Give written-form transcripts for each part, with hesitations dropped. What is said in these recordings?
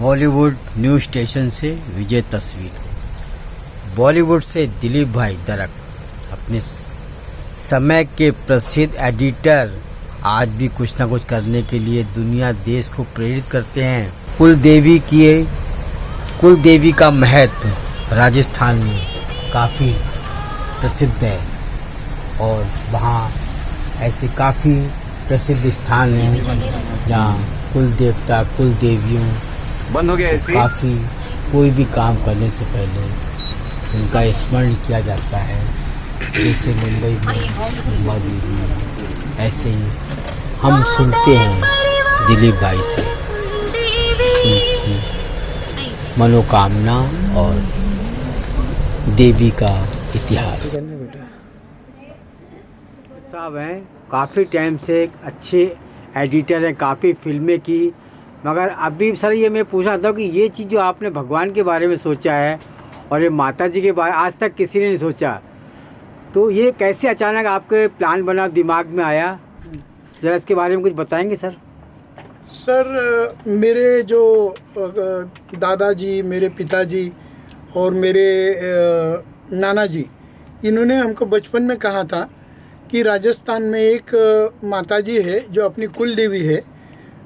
Bollywood news station से विजय तस्वीर। बॉलीवुड से दिलीप भाई दरक अपने समय के प्रसिद्ध एडिटर आज भी कुछ ना कुछ करने के लिए दुनिया देश को प्रेरित करते हैं। कुलदेवी का महत्व राजस्थान में काफ़ी प्रसिद्ध है और वहाँ ऐसे काफ़ी प्रसिद्ध स्थान हैं जहाँ कुल देवता कुल देवियों बंद हो गया ऐसे काफ़ी कोई भी काम करने से पहले उनका स्मरण किया जाता है। जैसे मुंबई में मधुबनी, ऐसे ही हम सुनते हैं दिलीप भाई से उनकी मनोकामना और देवी का इतिहास। साहब हैं काफ़ी टाइम से एक अच्छे एडिटर हैं, काफ़ी फिल्में की, मगर अभी सर ये मैं पूछना चाहता हूँ कि ये चीज़ जो आपने भगवान के बारे में सोचा है और ये माता जी के बारे आज तक किसी ने नहीं सोचा, तो ये कैसे अचानक आपके प्लान बना, दिमाग में आया, ज़रा इसके बारे में कुछ बताएंगे सर? सर मेरे जो दादाजी, मेरे पिताजी और मेरे नाना जी, इन्होंने हमको बचपन में कहा था कि राजस्थान में एक माताजी है जो अपनी कुल देवी है,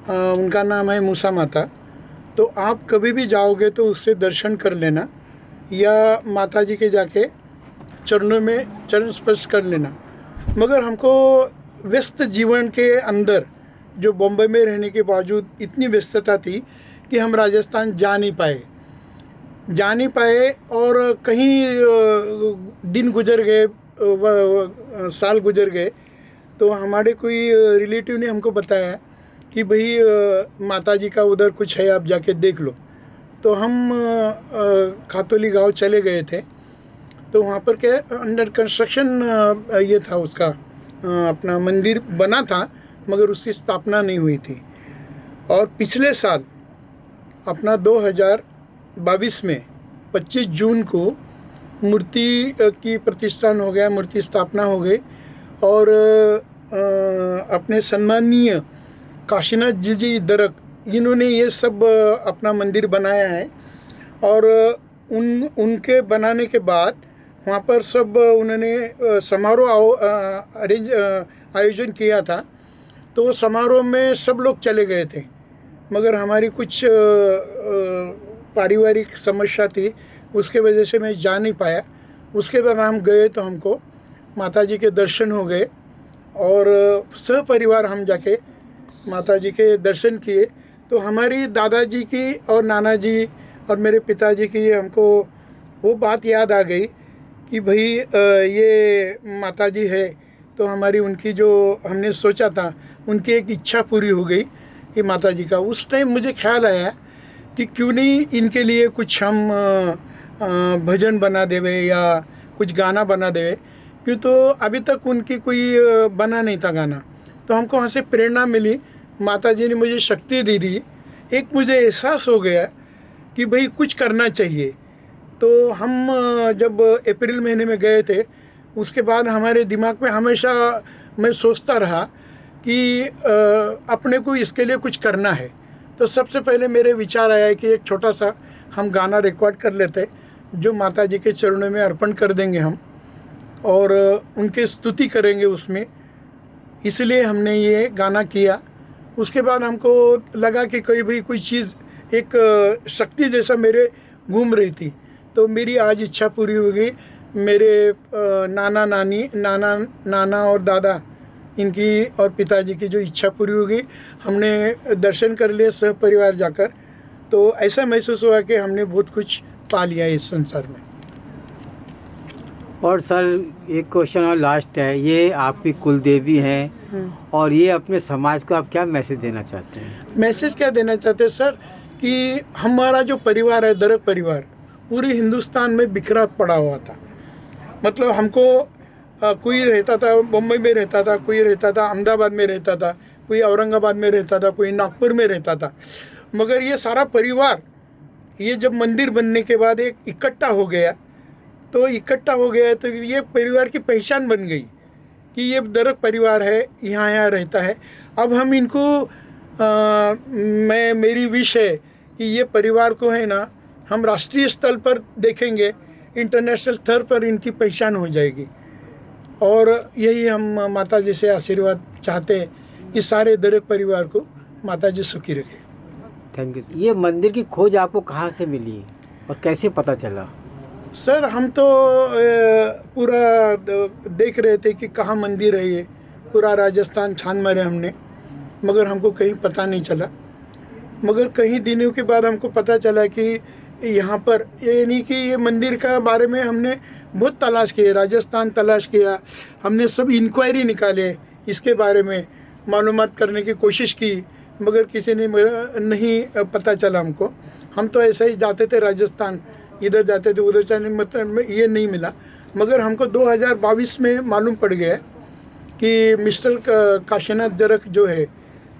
उनका नाम है मूसा माता। तो आप कभी भी जाओगे तो उससे दर्शन कर लेना या माताजी के जाके चरणों में चरण स्पर्श कर लेना। मगर हमको व्यस्त जीवन के अंदर जो बॉम्बे में रहने के बावजूद इतनी व्यस्तता थी कि हम राजस्थान जा नहीं पाए और कहीं दिन गुजर गए, साल गुजर गए, तो हमारे कोई रिलेटिव ने हमको बताया कि भाई माताजी का उधर कुछ है, आप जाके देख लो। तो हम खातोली गांव चले गए थे। तो वहाँ पर क्या अंडर कंस्ट्रक्शन ये था, उसका अपना मंदिर बना था मगर उसकी स्थापना नहीं हुई थी। और पिछले साल अपना 2022 में 25 जून को मूर्ति की प्रतिष्ठान हो गया, मूर्ति स्थापना हो गई और अपने सम्माननीय काशीनाथ जी दरक, इन्होंने ये सब अपना मंदिर बनाया है। और उनके बनाने के बाद वहाँ पर सब उन्होंने समारोह आयोजन किया था। तो वो समारोह में सब लोग चले गए थे, मगर हमारी कुछ पारिवारिक समस्या थी, उसके वजह से मैं जा नहीं पाया। उसके बाद हम गए तो हमको माताजी के दर्शन हो गए और सहपरिवार हम जाके माताजी के दर्शन किए। तो हमारी दादाजी की और नाना जी और मेरे पिताजी की हमको वो बात याद आ गई कि भाई ये माताजी है, तो हमारी उनकी जो हमने सोचा था उनकी एक इच्छा पूरी हो गई ये माताजी का। उस टाइम मुझे ख्याल आया कि क्यों नहीं इनके लिए कुछ हम भजन बना देवे या कुछ गाना बना देवे, क्यों तो अभी तक उनकी कोई बना नहीं था गाना। तो हमको वहाँ से प्रेरणा मिली, माताजी ने मुझे शक्ति दे दी, एक मुझे एहसास हो गया कि भाई कुछ करना चाहिए। तो हम जब अप्रैल महीने में गए थे, उसके बाद हमारे दिमाग में हमेशा मैं सोचता रहा कि अपने को इसके लिए कुछ करना है। तो सबसे पहले मेरे विचार आया कि एक छोटा सा हम गाना रिकॉर्ड कर लेते जो माताजी के चरणों में अर्पण कर देंगे हम और उनकी स्तुति करेंगे उसमें। इसलिए हमने ये गाना किया। उसके बाद हमको लगा कि कोई चीज़ एक शक्ति जैसा मेरे घूम रही थी। तो मेरी आज इच्छा पूरी हो गई। मेरे नाना और दादा इनकी और पिताजी की जो इच्छा पूरी हो गई, हमने दर्शन कर लिए सब परिवार जाकर। तो ऐसा महसूस हुआ कि हमने बहुत कुछ पा लिया इस संसार में। और सर एक क्वेश्चन और लास्ट है, ये आपकी कुल देवी हैं और ये अपने समाज को आप क्या मैसेज देना चाहते हैं? मैसेज क्या देना चाहते हैं सर कि हमारा जो परिवार है, दरक परिवार, पूरे हिंदुस्तान में बिखरा पड़ा हुआ था। मतलब हमको कोई रहता था मुंबई में रहता था, कोई रहता था अहमदाबाद में रहता था, कोई औरंगाबाद में रहता था, कोई नागपुर में रहता था, मगर ये सारा परिवार ये जब मंदिर बनने के बाद एक इकट्ठा हो गया तो ये परिवार की पहचान बन गई कि ये दरक परिवार है, यहाँ रहता है। अब हम इनको मेरी विश है कि ये परिवार को है ना हम राष्ट्रीय स्तर पर देखेंगे, इंटरनेशनल स्तर पर इनकी पहचान हो जाएगी। और यही हम माता जी से आशीर्वाद चाहते हैं कि सारे दरेक परिवार को माता जी सुखी रखे। Thank you. ये मंदिर की खोज आपको कहाँ से मिली और कैसे पता चला? सर हम तो पूरा देख रहे थे कि कहाँ मंदिर है, ये पूरा राजस्थान छान मारे हमने, मगर हमको कहीं पता नहीं चला। मगर कई दिनों के बाद हमको पता चला कि यहाँ पर ये नहीं कि ये मंदिर का बारे में हमने बहुत तलाश किया, राजस्थान तलाश किया, हमने सब इंक्वायरी निकाले, इसके बारे में मालूमात करने की कोशिश की, मगर किसी ने नहीं पता चला हमको। हम तो ऐसे ही जाते थे राजस्थान, इधर जाते थे उधर जाने, मतलब ये नहीं मिला। मगर हमको 2022 में मालूम पड़ गया कि मिस्टर काशीनाथ जरख जो है,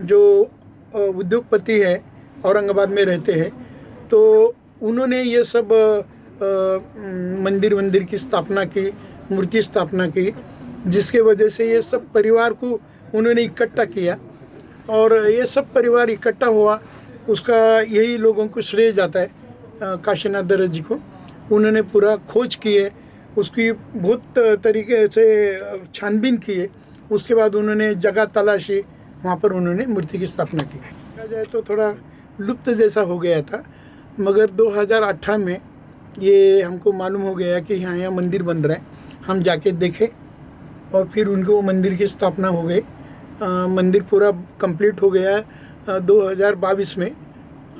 जो उद्योगपति है, औरंगाबाद में रहते हैं, तो उन्होंने ये सब मंदिर की स्थापना की, मूर्ति स्थापना की, जिसके वजह से ये सब परिवार को उन्होंने इकट्ठा किया और ये सब परिवार इकट्ठा हुआ, उसका यही लोगों को श्रेय जाता है काशीनाथ जरख जी को। उन्होंने पूरा खोज किए, उसकी बहुत तरीके से छानबीन किए, उसके बाद उन्होंने जगह तलाशी, वहाँ पर उन्होंने मूर्ति की स्थापना की। कहा जाए तो थोड़ा लुप्त जैसा हो गया था, मगर 2018 में ये हमको मालूम हो गया कि यहाँ मंदिर बन रहा है। हम जाके देखे और फिर उनको मंदिर की स्थापना हो गई। मंदिर पूरा कंप्लीट हो गया 2022 में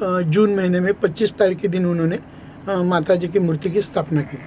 जून महीने में 25 तारीख के दिन उन्होंने माता जी की मूर्ति की स्थापना की।